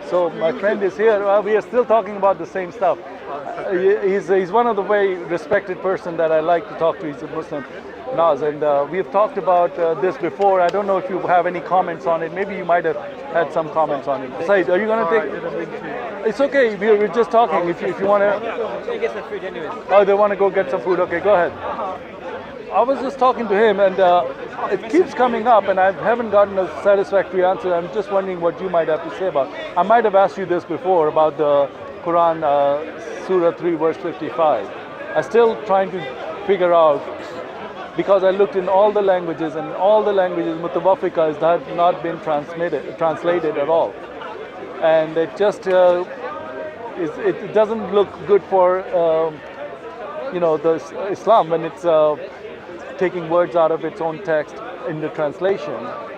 So my friend is here. We are still talking about the same stuff. He's one of the very respected person that I like to talk to. He's a Muslim, Naz, and we have talked about this before. I don't know if you have any comments on it. Maybe you might have had some comments on it. Said, are you going to take? It's okay. We're just talking. If you want to get some food anyways. Oh, they want to go get some food. Okay, go ahead. I was just talking to him, and it keeps coming up, and I haven't gotten a satisfactory answer. I'm just wondering what you might have to say about it. I might have asked you this before about the Quran, Surah 3, verse 55. I'm still trying to figure out, because I looked in all the languages, and all the languages, mutawaffiqa has not been translated at all. And it just, it doesn't look good for, the Islam when it's taking words out of its own text in the translation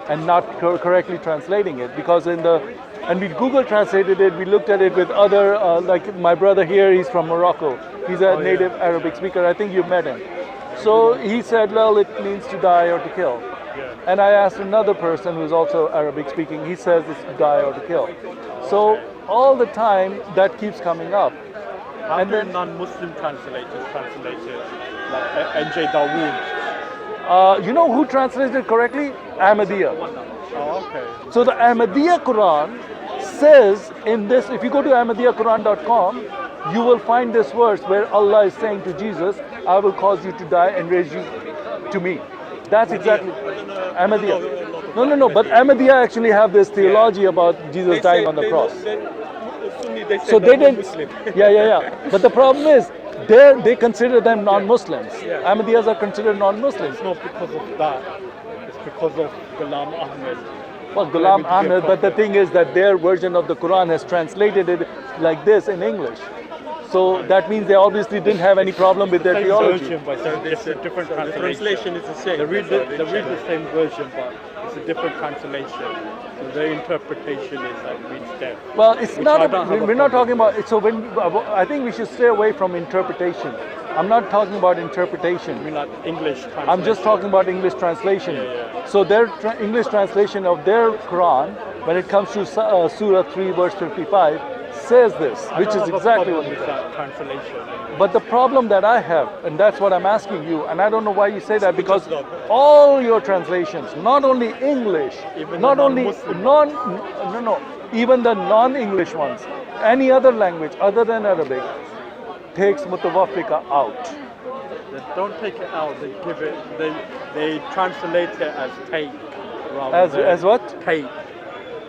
and not correctly translating it, because and we Google translated it, we looked at it with other, like my brother here, he's from Morocco, he's a native Arabic speaker, I think you've met him. So he said, well, it means to die or to kill. And I asked another person who's also Arabic speaking, he says it's to die or to kill. So all the time that keeps coming up. How do non-Muslim translators translate it? Like N.J. Dawood. You know who translated it correctly? Ahmadiyya. Oh, okay. So the Ahmadiyya Quran says in this, if you go to ahmadiyyaquran.com, you will find this verse where Allah is saying to Jesus, I will cause you to die and raise you to me. That's exactly Ahmadiyya. No, but Ahmadiyya actually have this theology about Jesus dying on the cross. So they didn't. Yeah. But the problem is, they consider them non-Muslims. Ahmadiyyas are considered non-Muslims. It's not because of that. It's because of Ghulam Ahmed. Well, Ghulam Ahmed, but the thing is that their version of the Quran has translated it like this in English. So that means they obviously didn't have any problem with their theology. Version, but it's a different translation. The translation is the same. They read the same version, but it's a different translation. So their interpretation is like reads death. Well, it's not. We're not talking about. So I think we should stay away from interpretation. I'm not talking about interpretation. I mean, like English translation. I'm just talking about English translation. So their English translation of their Quran, when it comes to Surah 3, verse 55, says this, which is exactly what it says. Translation. But the problem that I have, and that's what I'm asking you, and I don't know why you say that, because all your translations, not only English, not only even the non-English ones, any other language other than Arabic, takes mutawaffiqa out. They don't take it out. They give it. They translate it as take. As what?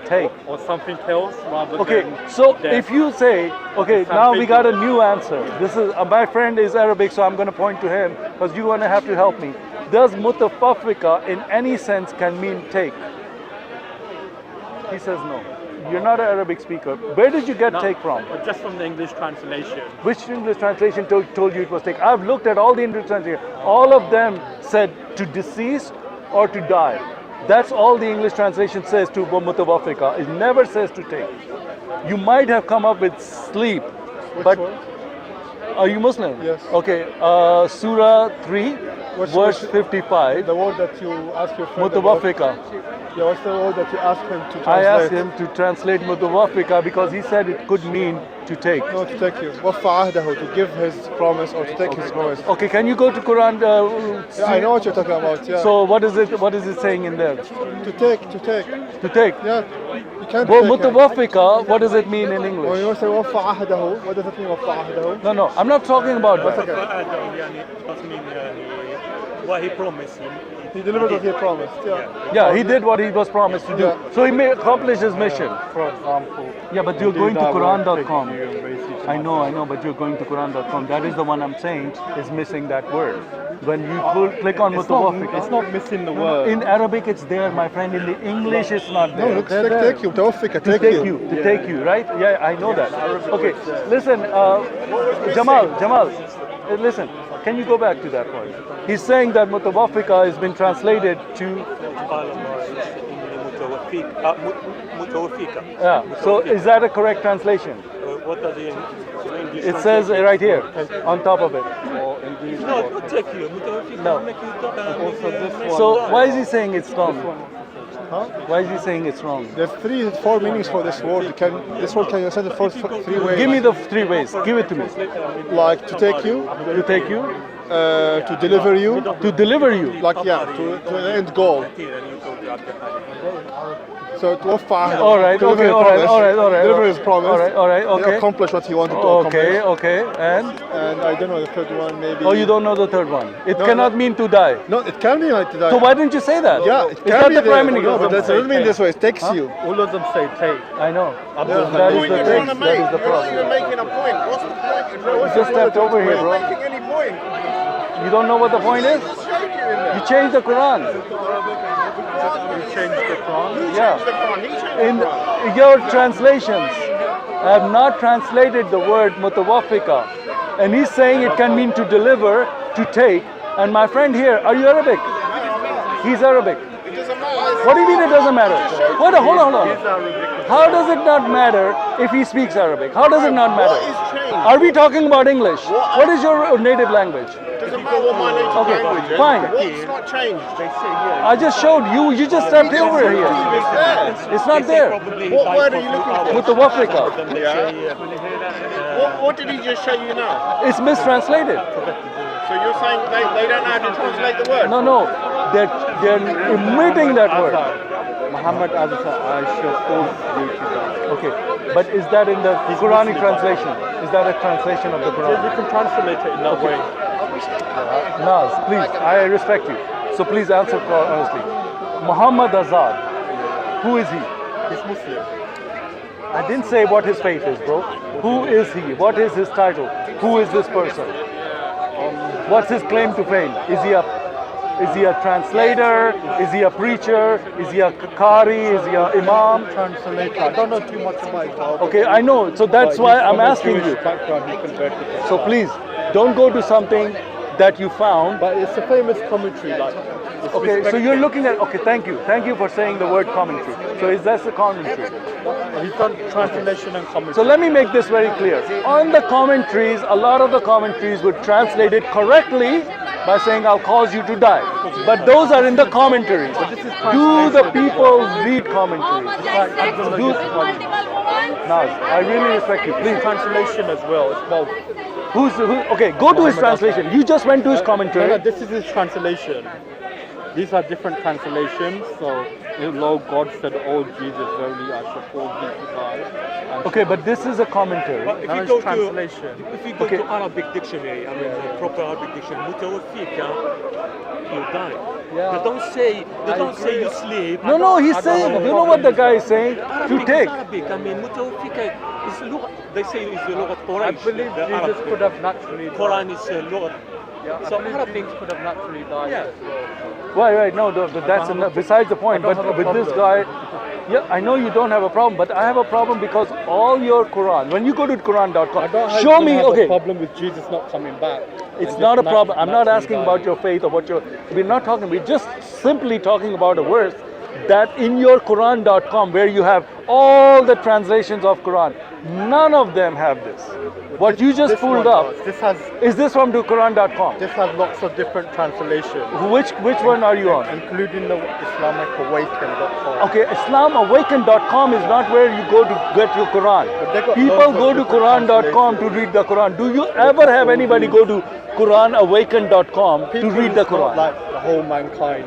Take. Or something else rather than. Okay, so death. if you say, okay, now we got a new answer. This is my friend is Arabic, so I'm going to point to him because you're going to have to help me. Does mutawaffiqa in any sense can mean take? He says no. You're not an Arabic speaker. Where did you get take from? Just from the English translation. Which English translation told you it was take? I've looked at all the English translations. All of them said to decease or to die. That's all the English translation says to mutawaffiqa. It never says to take. You might have come up with sleep. But are you Muslim? Yes. Okay. Surah 3, verse 55. The word that you asked your friend mutawaffiqa. Yeah, what's the word that you asked him to translate? I asked him to translate mutawaffiqa because he said it could mean to take. No, to take you. Waffa ahdahu, to give his promise or to take his promise. Okay, can you go to Quran? Yeah, I know what you're talking about. Yeah. So what is it saying in there? To take. To take. Yeah. You can't Well, take mutawaffiqa, what does it mean in English? When you say waffa ahdahu, what does it mean waffa ahdahu? No, I'm not talking about that. That mean what he promised him. He delivered what he promised. Yeah, he did what he was promised to do. Yeah. So he may accomplish his mission. For example. Yeah, but you're going to Quran.com. I know, but you're going to Quran.com. That is the one I'm saying is missing that word. When you click on mutawaffiqa. It's not missing the word. In Arabic it's there, my friend. In the English it's not there. No, take you. Mutawaffiqa, To take you, right? Yeah, I know that. Okay, listen, Jamal, listen. Can you go back to that point? He's saying that mutawaffiqa has been translated to. Yeah. So is that a correct translation? What does it English? It says right here on top of it. No, take you. No. So why is he saying it's wrong? Huh? Why is he saying it's wrong? There's four meanings for this word. This word can you send it for three ways? Give me the 3 ways. Give it to me. Like to take you, To take you, to deliver you, to deliver you. like to an end goal. So to offer All right, deliver okay, his all right, promise, all right, all right. deliver his promise, All right, okay. accomplish what he wanted to Okay, accomplish. okay. And And I don't know the third one, maybe. oh, you don't know the third one. It No, cannot no. mean to die. No, it can be like that. So why didn't you say that? Yeah, it Is can that be the prime minister? No, but that doesn't mean this way. It takes you. All of them say take. I know. Yeah. That is the thing. That is the You're not even problem. making a point. What's the point? You just stepped over here, You're bro. not making any point. You don't know what the point is? Just showed you in there. You changed the Quran. You change the Quran. Who Yeah. changed the Quran? He changed In the Quran. your translations have not translated the word mutawaffika, and he's saying it can mean to deliver, to take. And my friend here, are you Arabic? He's Arabic. It doesn't matter. What do you mean it doesn't matter? Hold on, hold on, hold These on. are ridiculous. How does it not matter if he speaks Arabic? How does it not What matter? is changed? Are we talking about English? What is your native language? Doesn't matter what my native Okay, language is. fine. What's not changed? They say yeah. I just showed you. You just stepped over here. It's there. It's not there. What word are you looking for? Mutawaffika. What did he just show you now? It's mistranslated. So you're saying they don't know how to translate the word? No, no. They're omitting that word. Muhammad Azza, I shall force you to die. Okay, but is that in the Quranic translation? Is that a translation of the You Quran? can translate it in that way. Naz, please, I respect you. So please answer honestly. Muhammad Azad, who is he? He's Muslim. I didn't say what his faith is, bro. Who is he? What is his title? Who is this person? What's his claim to fame? Is he a translator? Is he a preacher? Is he a qari? Is he an imam? Translator. I don't know too much about it. Okay, I know. So that's But why he's I'm from a asking Jewish you. background, he converted to So Islam. please, don't go to something that you found. But it's a famous commentary, like. It's Okay, so respected. you're looking at. Okay, thank you. Thank you for saying the word commentary. So is that the commentary? He's done translation and commentary. So let me make this very clear. On the commentaries, a lot of the commentaries would translate it correctly by saying, I'll cause you to die. But those are in the commentaries. Do the people read commentaries? Do, Naz, I really respect you. Please. Translation as well. It's both. Okay, go to his translation. You just went to his No, commentary. this is his translation. These are different translations. So, Lord God said, "Oh Jesus, verily I shall cause thee to die." And Okay, but this is a commentary. If now you it's go translation. to if you go Okay. to Arabic dictionary, I mean the proper Arabic dictionary, mutawaffika, you die. Yeah. They don't say you sleep. No, he's saying, you know what the guy is saying? To Arabic take. is Arabic. I mean mutawaffika is lugha. They say it's the lugha I Quraysh. believe the Jesus Arab. could have naturally Quran died. is lugha. Yeah, I So believe Arabic- Jesus could have naturally died Yeah. as well. Right, no, that's besides the point. I But don't have a with this problem. guy, yeah, I know you don't have a problem, but I have a problem because all your Quran, when you go to I Quran.com, don't show even me, have okay, a problem with Jesus not coming back. it's and not a just problem. I'm not naturally asking dying. about your faith or what your, we're not talking, we're just simply talking about a verse that in your Quran.com where you have all the translations of Quran, none of them have this. What you just This pulled one up, does. This has is this from the Quran.com? lots of different translations, Which one are you on? including the IslamicAwaken.com. Okay, IslamAwaken.com is not where you go to get your Quran. But they got People loads of go to different Quran.com to read the Quran. Do you ever have anybody go to QuranAwaken.com to People read the is not Quran? like the whole mankind.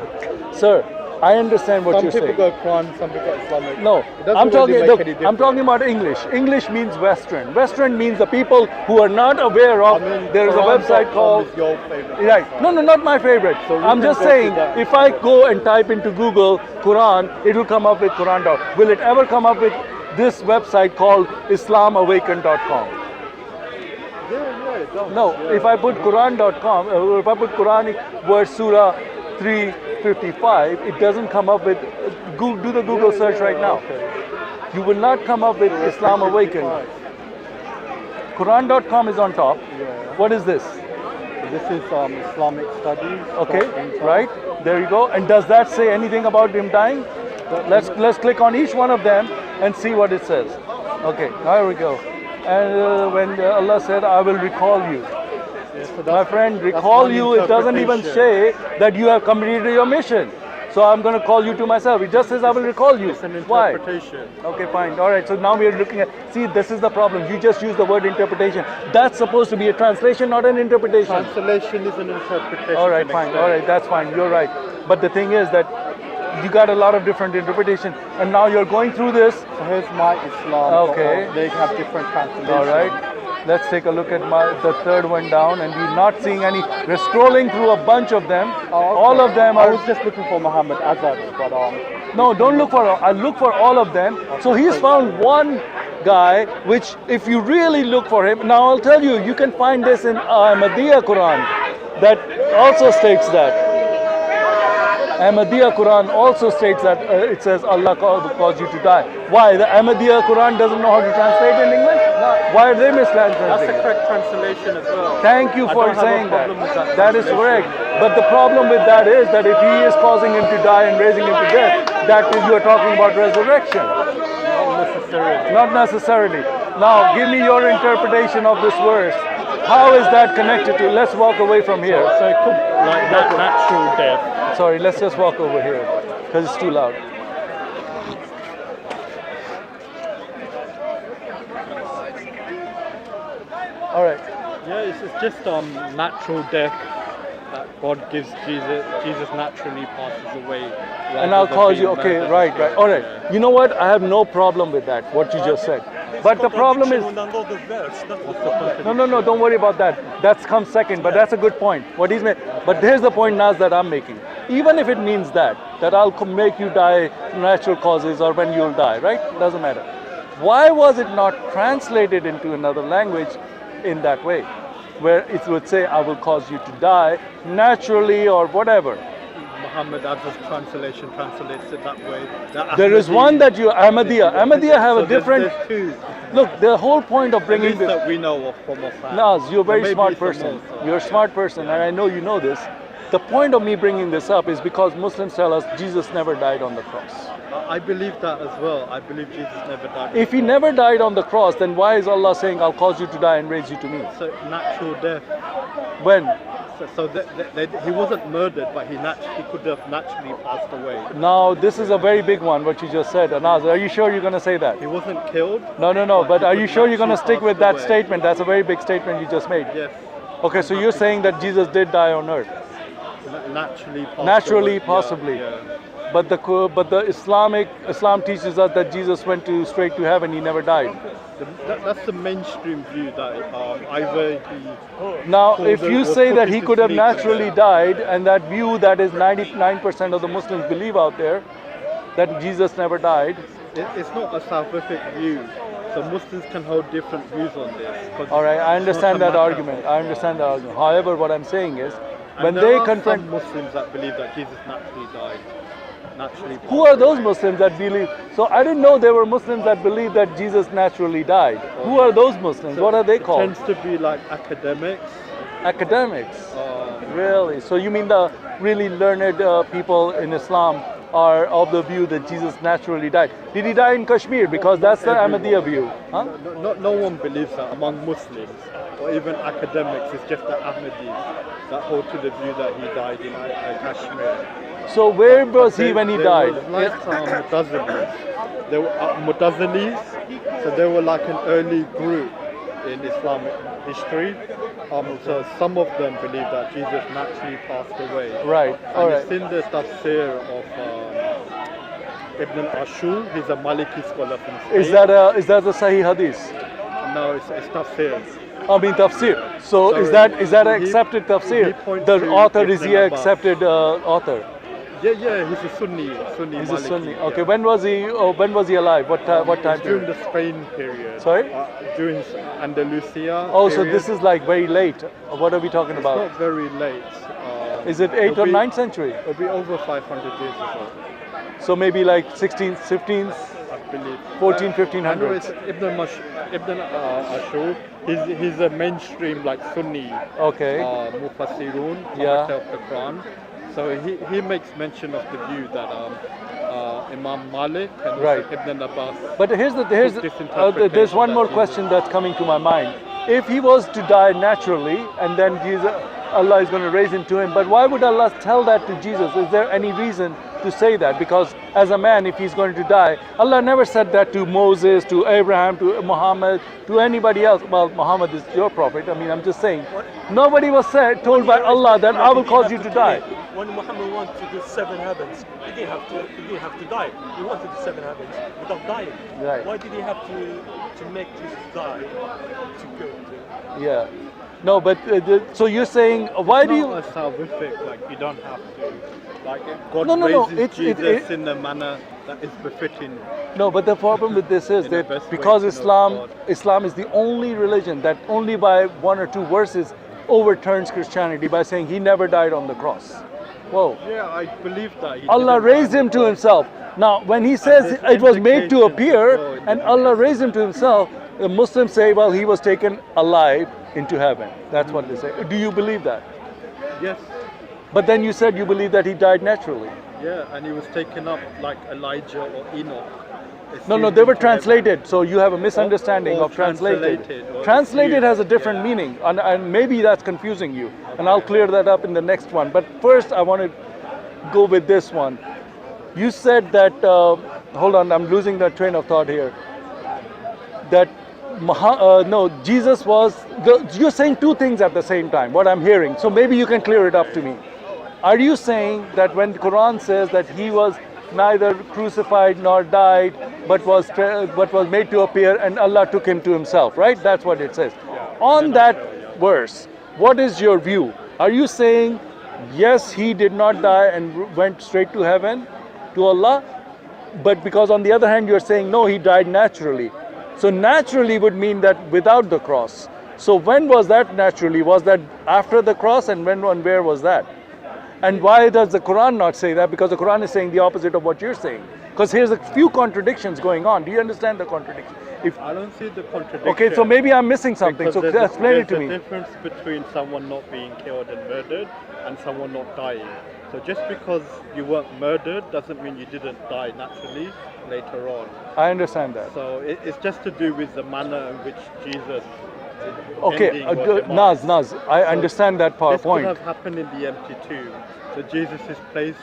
Sir, I understand what Some you're people saying. go Quran, some people go Islamic. No, It doesn't I'm talking. really Look, make any I'm talking about English. English means Western. Western means the people who are not aware of. There is a website Quran.com called. is your favorite. Right. No, not my favorite. So you I'm can just go to saying, that. if I go and type into Google Quran, it will come up with Quran. Will it ever come up with this website called IslamAwaken.com? Yeah, it does. No. If I put Quran.com, if I put Quranic verse Surah 355, it doesn't come up with. Do the Google search right now. You will not come up with Islam Awaken. Quran.com is on top. What is this? This is Islamic studies. Okay, right? There you go. And does that say anything about him dying? Let's click on each one of them and see what it says. Okay, there we go. And when Allah said, I will recall you. My friend, recall one you, it doesn't even interpretation. say that you have completed your mission. So I'm going to call you to myself. It just says I will recall you. It's an Why? interpretation. Okay, fine. All right. So now we are looking at. See, this is the problem. You just use the word interpretation. That's supposed to be a translation, not an interpretation. Translation is an interpretation. All right, fine. All right, that's fine. You're right. But the thing is that you got a lot of different interpretation, and now you're going through this. So here's my Islam. Okay. They have different translations. All right. Let's take a look at the third one down, and we're not seeing any. We're scrolling through a bunch of them. Oh, okay. All of them I are. was just looking for Muhammad Azad, but No, don't look for. I look for all of them. So he's found one guy, which if you really look for him, now I'll tell you, you can find this in Ahmadiyya Quran, that also states that. Ahmadiyya Quran also states that it says Allah caused you to die. Why? The Ahmadiyya Quran doesn't know how to translate in English? Why are they mistranslating? That's the correct translation as well. Thank you I for don't have a saying that. problem with that That is translation. correct. But the problem with that is that if he is causing him to die and raising him to death, that is, you are talking about resurrection. Not necessarily. Not necessarily. Now, give me your interpretation of this verse. How is that connected to? Let's walk away from here. So it could like natural death. Sorry, let's just walk over here because it's too loud. All right. Yeah, it's just natural death that God gives Jesus. Jesus naturally passes away. And I'll call you. Okay, right. All right. You know what? I have no problem with that. What you just said. But the problem is. No. Don't worry about that. That comes second. But that's a good point. What he's made. But here's the point, Naz, that I'm making. Even if it means that I'll make you die natural causes or when you'll die, right? Doesn't matter. Why was it not translated into another language in that way, where it would say, "I will cause you to die naturally" or whatever? Muhammad Az's translation translates it that way. There is one that you Ahmadiyya have a different. There's two. Look, the whole point of At bringing least this. that we know of from us. Naz, you're a very Maybe smart some person. more, so. You're a smart person, and I know you know this. The point of me bringing this up is because Muslims tell us Jesus never died on the cross. I believe that as well. I believe Jesus never died. If he never died on the cross, then why is Allah saying, "I'll cause you to die and raise you to me"? So natural death. When? So he wasn't murdered, but he could have naturally passed away. Now, this is a very big one, what you just said. Naz, are you sure you're going to say that? He wasn't killed. No. But he are you could sure you're going to naturally stick with pass that away. statement? That's a very big statement you just made. Yes. Okay, so you're saying that Jesus did die on earth. Naturally. Passed Naturally, away. possibly. Yeah. But the Islam teaches us that Jesus went straight to heaven. He never died. That's the mainstream view that either he. Now, called if it you or say put that it he to could have sleep. naturally died, and that view that is 99% of the Muslims believe out there, that Jesus never died. It's not a salvific view. So Muslims can hold different views on this. All right, I it's not understand a that matter argument. of- I understand that argument. However, what I'm saying is, And when there they are confront. some Muslims that believe that Jesus naturally died. Naturally. Who are those Muslims that believe? So I didn't know there were Muslims that believe that Jesus naturally died. Who are those Muslims? What are they It called? tends to be like academics. Academics. Really? So you mean the really learned people in Islam are of the view that Jesus naturally died? Did he die in Kashmir? Because that's the Ahmadiyya view. Huh? No one believes that among Muslims or even academics. It's just the Ahmadis that hold to the view that he died in Kashmir. So where was he when he died? There was like Mutazilis. They were Mutazilis, so they were like an early group in Islamic history. So some of them believe that Jesus naturally passed away. Right. All And right. it's in the tafsir of Ibn Ashur. He's a Maliki scholar from Spain. Is that the Sahih Hadith? No, it's tafsir. I mean tafsir. So Sorry. is that an He- accepted tafsir? he points The to author, is Ibn he an Abbas. accepted author? Yeah, he's a Sunni He's a Maliki. Sunni. Okay. yeah. When was he alive? What time It's during period? the Spain period. Sorry? During Andalusia. Oh, so period. this is like very late. What are we talking It's about? not very late. Is it 8th it'll or be- 9th century? It'll be over 500 years ago, So maybe like 16th, 15th, I believe. 14, I know 1500s. it's Ibn Ashur. He's a mainstream like Sunni Okay. Mufassirun, Yeah. commentator of the Quran. So he makes mention of the view that Imam Malik and Right. Ibn Abbas. But here's this there's one interpretation more that question that's coming to my mind. If he was to die naturally and then Allah is going to raise him to him, but why would Allah tell that to Jesus? Is there any reason to say that, because as a man, if he's going to die, Allah never said that to Moses, to Abraham, to Muhammad, to anybody else. Well, Muhammad is your prophet. I mean, I'm just saying. Nobody was told by Allah that I will cause you to die. When Muhammad wanted to do 7 heavens, he didn't have to die. He wanted the 7 heavens without dying. Right. Why did he have to make Jesus die to go to? Yeah. No, but so you're saying, why do you? It's not a salvific, like you don't have to. Like God No, raises Jesus in a manner that is befitting. No, but the problem with this is In the that best way because to know God. Islam is the only religion that only by 1 or 2 verses overturns Christianity by saying he never died on the cross. Whoa. Yeah, I believe that. Allah raised him to himself. Now, when he says there's it was made to implications appear as well in and the Allah raised him to himself, the Muslims say, well, he was taken alive into heaven. That's what they say. Do you believe that? Yes. But then you said you believe that he died naturally. Yeah, and he was taken up like Elijah or Enoch. No, they were translated. So you have a misunderstanding Or of translated. translated, or Translated used, has a different yeah. meaning, and maybe that's confusing you. And I'll clear that up in the next one. But first, I want to go with this one. You said that. Hold on, I'm losing that train of thought here. That Jesus was. You're saying 2 things at the same time. What I'm hearing. So maybe you can clear it up to me. Are you saying that when the Quran says that he was neither crucified nor died, but was made to appear, and Allah took him to himself, right? That's what it says. On that verse, what is your view? Are you saying, yes, he did not die and went straight to heaven, to Allah, but because on the other hand, you're saying, no, he died naturally. So naturally would mean that without the cross. So when was that naturally? Was that after the cross, and when and where was that? And why does the Quran not say that? Because the Quran is saying the opposite of what you're saying. Because here's a few contradictions going on. Do you understand the contradiction? I don't see the contradiction. Okay, so maybe I'm missing something. Because So explain it to me. There's a difference between someone not being killed and murdered and someone not dying. So just because you weren't murdered doesn't mean you didn't die naturally later on. I understand that. So it's just to do with the manner in which Jesus. Okay, Naz. Naz, I understand that point. This could have happened in the empty tomb. So Jesus is placed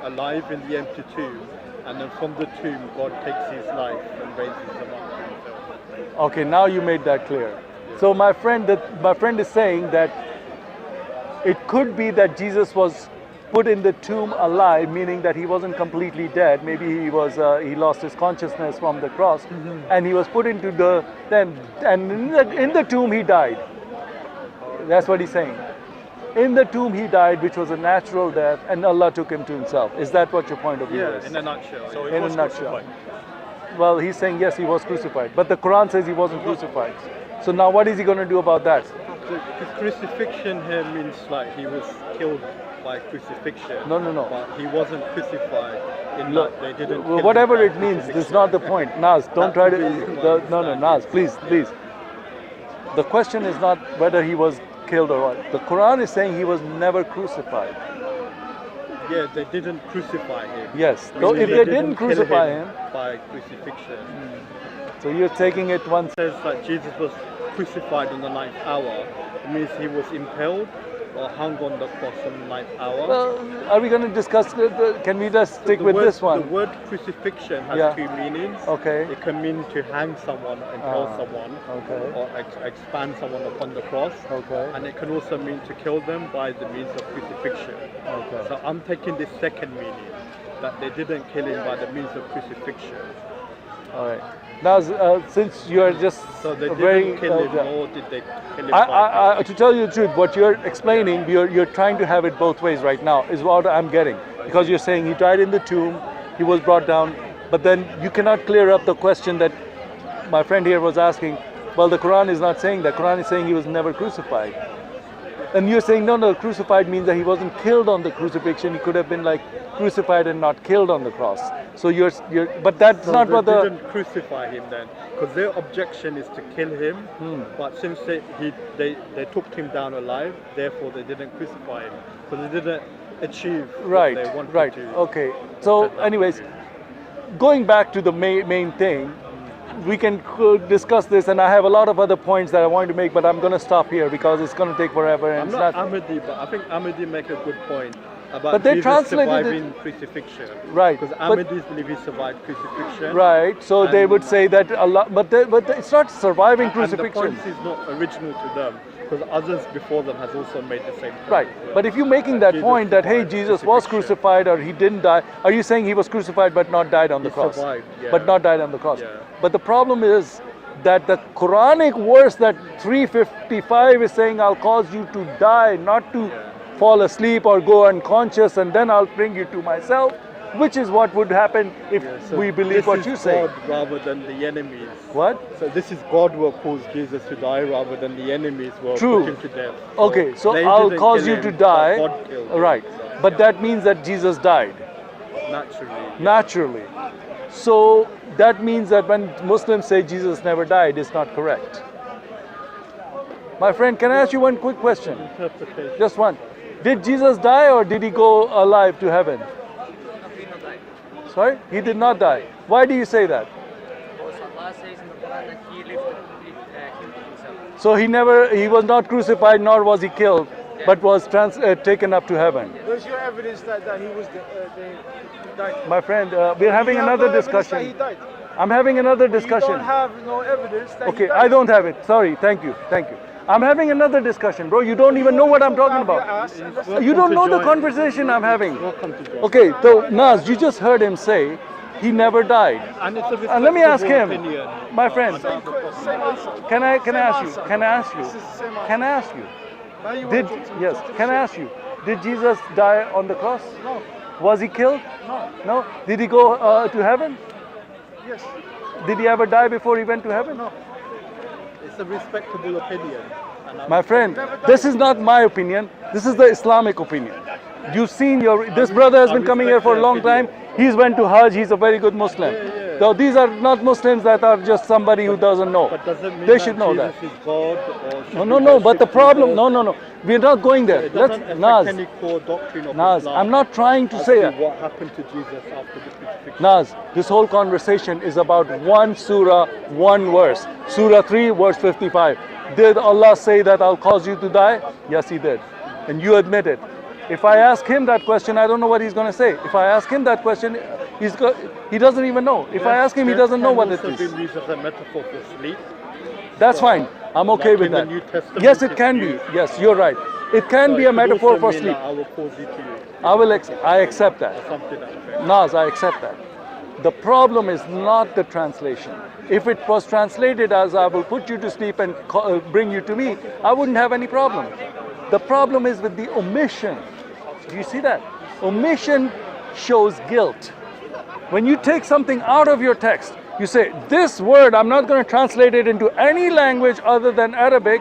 alive in the empty tomb, and then from the tomb, God takes his life and raises him up to himself. Okay, now you made that clear. So my friend is saying that it could be that Jesus was put in the tomb alive, meaning that he wasn't completely dead. Maybe he lost his consciousness from the cross, and he was put into in the tomb he died. That's what he's saying. In the tomb he died, which was a natural death, and Allah took him to himself. Is that what your point of view is? In a nutshell. So In a nutshell. Well, he's saying yes, he was crucified, but the Quran says he wasn't crucified. So now what is he going to do about that? The crucifixion here means like he was killed by crucifixion. No. But he wasn't crucified. Look, They didn't. Kill whatever him it by means, this is crucifixion. not the point. Naz, don't try to. No, Naz, please. The question is not whether he was killed or what. The Quran is saying he was never crucified. Yeah, they didn't crucify him. Yes. So if they didn't kill crucify him, by crucifixion. so you're taking it one. It says that Jesus was crucified on the 9th hour. It means he was impaled or hung on the cross on the 9th hour. Well, are we going to discuss? Can we just stick with this one? The word crucifixion has Yeah. 2 meanings. Okay. It can mean to hang someone, impale someone, okay. or expand someone upon the cross. Okay. And it can also mean to kill them by the means of crucifixion. Okay. So I'm taking this second meaning, that they didn't kill him by the means of crucifixion. All right. Now, since you are just So they very didn't kill him, nor did they kill him I, to tell you the truth, what you're explaining, you're trying to have it both ways right now, is what I'm getting. Because you're saying he died in the tomb, he was brought down, but then you cannot clear up the question that my friend here was asking. Well, the Quran is not saying that. Quran is saying he was never crucified. And you're saying, no, crucified means that he wasn't killed on the crucifixion. He could have been like crucified and not killed on the cross. So but that's not what they didn't crucify him then, because their objection is to kill him. But since they took him down alive, therefore they didn't crucify him, because they didn't achieve what they wanted to. Okay. So, anyways, going back to the main thing, we can discuss this, and I have a lot of other points that I want to make, but I'm going to stop here because it's going to take forever. And I'm not Ahmadi, but I think Ahmadi make a good point. about But they Jesus translated it- surviving crucifixion. Right, Because but- Ahmadis believe he survived crucifixion. Right. So they would say that Allah, but it's not surviving And the crucifixion. point is not original to them, because others before them has also made the same point. Right. But if you're making that Jesus point that hey, survived Jesus was crucifixion. crucified or he didn't die, are you saying he was crucified but not died on the He cross? survived, yeah. But not died on the cross. Yeah. But the problem is that the Quranic verse that 355 is saying I'll cause you to die, not to fall asleep or go unconscious and then I'll bring you to myself, which is what would happen if Yeah, so we believe this what is you say. God rather than the enemies. What? So this is God will cause Jesus to die rather than the enemies will True. put him to death. Okay, so they I'll didn't cause kill you him, to but die. God killed him. Right. But that means that Jesus died Naturally. naturally. So that means that when Muslims say Jesus never died, it's not correct. My friend, can I ask you one quick question? Interpretation. Just one. Did Jesus die or did he go alive to heaven? Sorry? He did not die. Why do you say that? Because Allah says in the Quran that he killed himself. So he was not crucified nor was he killed, but was taken up to heaven. Where's your evidence that he was died? My friend, we're having You have another no evidence that he discussion. died. I'm having another You discussion. don't have no evidence that he Okay, died. I don't have it. Sorry, thank you. I'm having another discussion, bro. You don't even know what I'm talking Have your about. ass and let's- You don't know the join. conversation I'm having. Welcome to join. Okay, so Naz, you just heard him say he never died. And it's a And let me ask him, respectable opinion. my friend, Same answer. can I Same ask you? answer. Can I ask you? This is the same answer. Can I ask you? Now you Did want to talk to yes? me. Can I ask you? Did Jesus die on the cross? No. Was he killed? No. No. Did he go to heaven? Yes. Did he ever die before he went to heaven? No. It's a respectable opinion. And I'm- My friend, this is not my opinion. This is the Islamic opinion. You've seen this brother has been coming here for a long time. He's went to Hajj. He's a very good Muslim. Yeah. So these are not Muslims that are just somebody who doesn't know. But doesn't mean They that should know that. Jesus is God or should No. be But the worshipped problem, Jesus. no. We're not going there. It doesn't affect Naz, any core doctrine of Naz. Islam I'm not trying to as say to it. what happened to Jesus after the crucifixion. Naz, this whole conversation is about one surah, one verse. Surah 3, verse 55. Did Allah say that I'll cause you to die? Yes, He did. And you admit it. If I ask him that question, I don't know what he's going to say. If I ask him that question, he doesn't even know. If I ask him, he doesn't know what it It is. can also be used as a metaphor for sleep. That's fine. I'm okay Like with in the that. New Testament, Yes, it it's can be. used. Yes, you're right. It can So be it a could metaphor also for mean sleep. that I will cause you to I accept that. something like that. Naz, I accept that. The problem is not the translation. If it was translated as I will put you to sleep and bring you to me, I wouldn't have any problem. The problem is with the omission. Do you see that? Omission shows guilt. When you take something out of your text, you say, this word, I'm not going to translate it into any language other than Arabic,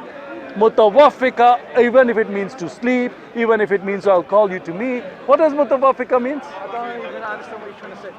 mutawaffika, even if it means to sleep, even if it means I'll call you to me. What does mutawaffika means? I don't even understand what you're trying to say.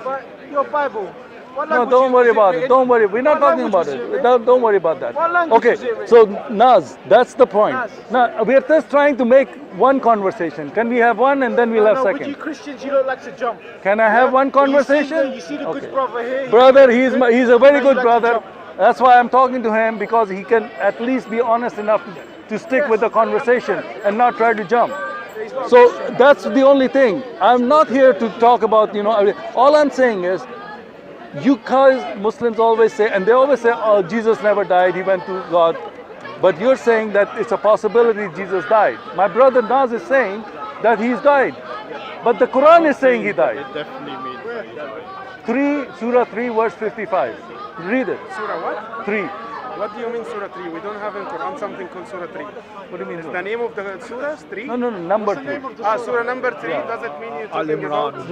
But your Bible. What No, language don't worry was about it. written? Don't worry. We're not What talking about language was it. written? Don't worry about that. What language Okay, was it written? so Naz, that's the point. Naz. Now, we're just trying to make one conversation. Can we have one and then we'll have No, with second? you Christians, you don't like to jump. Can I have one conversation? You see the Okay. good brother here. Brother, he's a very Now you good like to brother. jump. That's why I'm talking to him, because he can at least be honest enough to stick with the conversation and not try to jump. So that's the only thing. I'm not here to talk about, all I'm saying is, you guys, Muslims always say, and they always say, oh, Jesus never died, he went to God. But you're saying that it's a possibility Jesus died. My brother Naz is saying that he's died. But the Quran is saying he died. It definitely means that he died. Surah 3, verse 55. Read it. Surah what? 3. What do you mean Surah 3? We don't have in Quran something called Surah 3. What do you mean? Is the name of the surahs 3? No, number 3. Surah number 3 doesn't mean you're talking about... Verse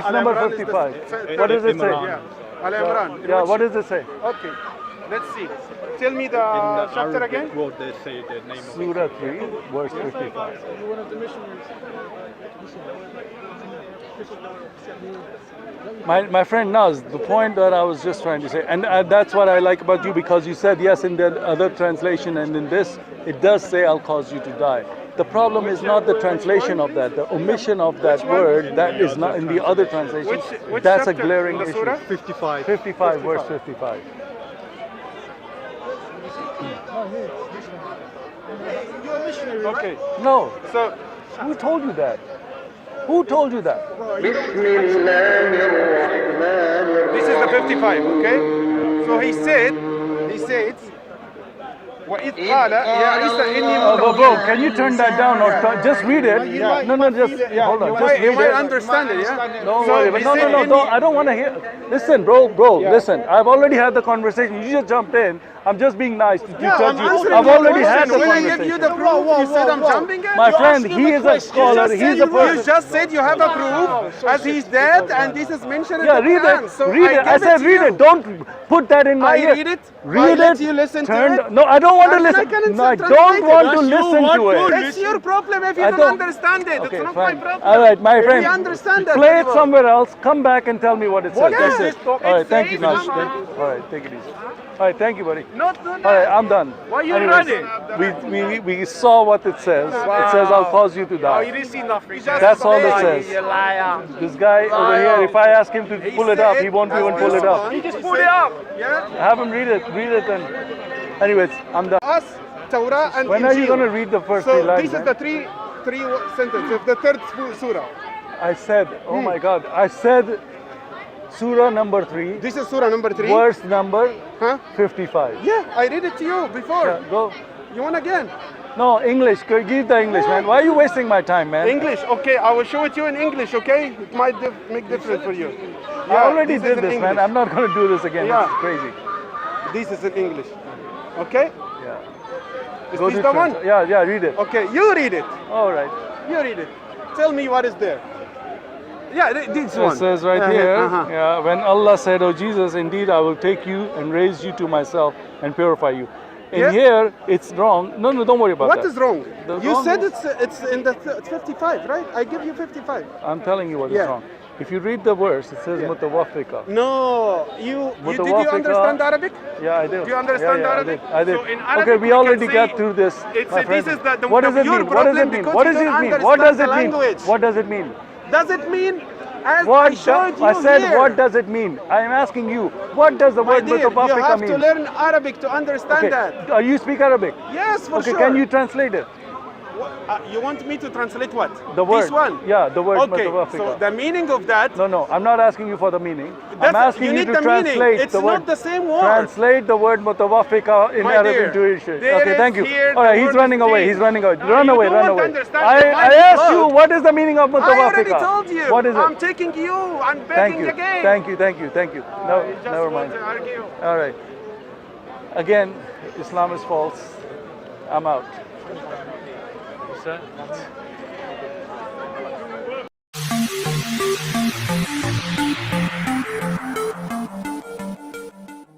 number Al-Imran is 55. the- What does it say? Yeah, Al-Imran. Yeah, what does it say? Okay, let's see. Tell me In the the chapter Arabic again. world, they say the name of Surah 3, verse 55. One of the missionaries. My friend Naz, the point that I was just trying to say, and that's what I like about you, because you said yes in the other translation, and in this, it does say I'll cause you to die. The problem is not the translation of that, the omission of that word, that is not in the other translation. Which That's a chapter glaring in the issue. surah? 55. 55, verse 55. You're a missionary, right? Okay, No, so Who told you that? Who told you that? This is the 55, okay? So he said, وَإِذْ قَالَ يَا عِيسَى إِنِّي Bro, can you turn that down or just read it? No, just hold on. Just You read might it. understand it, yeah? Don't So worry. But he no, said, don't. I don't want to hear. Listen, bro. Listen. I've already had the conversation. You just jumped in. I'm just being nice to Yeah, touch I'm you. answering I've your already had question. the When I give you the conversation. proof, you said I'm jumping in? My friend, he is a scholar. He's a You person. just said you have a proof as he's dead and this is mentioned in Yeah, the read Quran. it. So Read it. I give said to read you. it. Don't put that in my I ear. read it. Read I let it. you listen to Turn- it. No, I don't want to And listen. I can No, I translate don't it. want to Yes, you listen want to it. It's your problem if you I don't don't- understand it. Okay, It's not fine. my problem. All right, my If friend. we understand that Play very it well. somewhere else. Come back and tell me what it says. What That's is it. this book? All right, It thank you, says Nash. somehow. All right, take it easy. All right, thank you, buddy. Not All right, I'm done. Why you Anyways, running? we saw what it says. It says, "I'll cause you to Oh, die." you didn't see nothing. That's all it says. You liar. This guy over here, if I ask him to pull it up, he won't even pull it up. He just pulled it up. Yeah. Have him read it. Read it and. Anyways, I'm done. Us, Torah, and When are you Injil. going to read the first three So lines? this is man? the three sentences of the third surah. I said, oh my God, I said Surah number 3, This is surah number 3. verse number Huh? 55. Yeah, I read it to you before. Yeah, go. You want again? No, English. Give the English, man. Why are you wasting my time, man? English, okay. I will show it to you in English, okay? It might make difference for you. I already is did in this, man. English. I'm not going to do this again. Yeah. This is crazy. This is in English, okay? Yeah. Is Go this to the one? Yeah, read it. Okay, you read it. All right. You read it. Tell me what is there. Yeah, this one. It says right here, yeah, when Allah said, "Oh Jesus, indeed I will take you and raise you to myself and purify you." In Yeah. here, it's wrong. No, don't worry about What that. is wrong? The You wrong said is- it's in the 55, right? I give you 55. I'm telling you what is Yeah. wrong. If you read the verse, it says mutawaffiqa. No, did you Mutawaffiqa. understand Arabic? Yeah, I do. Do you understand yeah, Arabic? I did. So in Arabic, Okay, we we already can got say through this. it's my this friend. is the What does it your mean? What does it problem mean? because What you does it don't mean? What does it understand mean? the language. What does it mean? Does it mean as I What showed you I said, here? what does it mean? I am asking you, what does the My word dear, you mutawaffiqa have mean? to learn Arabic to understand Okay, that. you speak Arabic? Yes, for Okay, sure. can you translate it? You want me to translate what? The word. This one? Yeah, the word Okay, mutawaffiqa. so the meaning of that, No, I'm not asking you for the meaning. I'm That's- asking you you, need to the meaning. translate It's the word. not the same word. Translate the word mutawaffiqa in My Arabic dear, into English. there Okay, is thank you. here All right, the he's word running away. change. He's running away. No, Run you away, don't run want to away. understand. I Your mind asked is you, blocked. what is the meaning of I already mutawaffiqa? told you. What is I'm it? taking you. I'm Thank begging you. again. Thank you. No, You just never want mind. to argue. All right. Again, Islam is false. I'm out. What's that?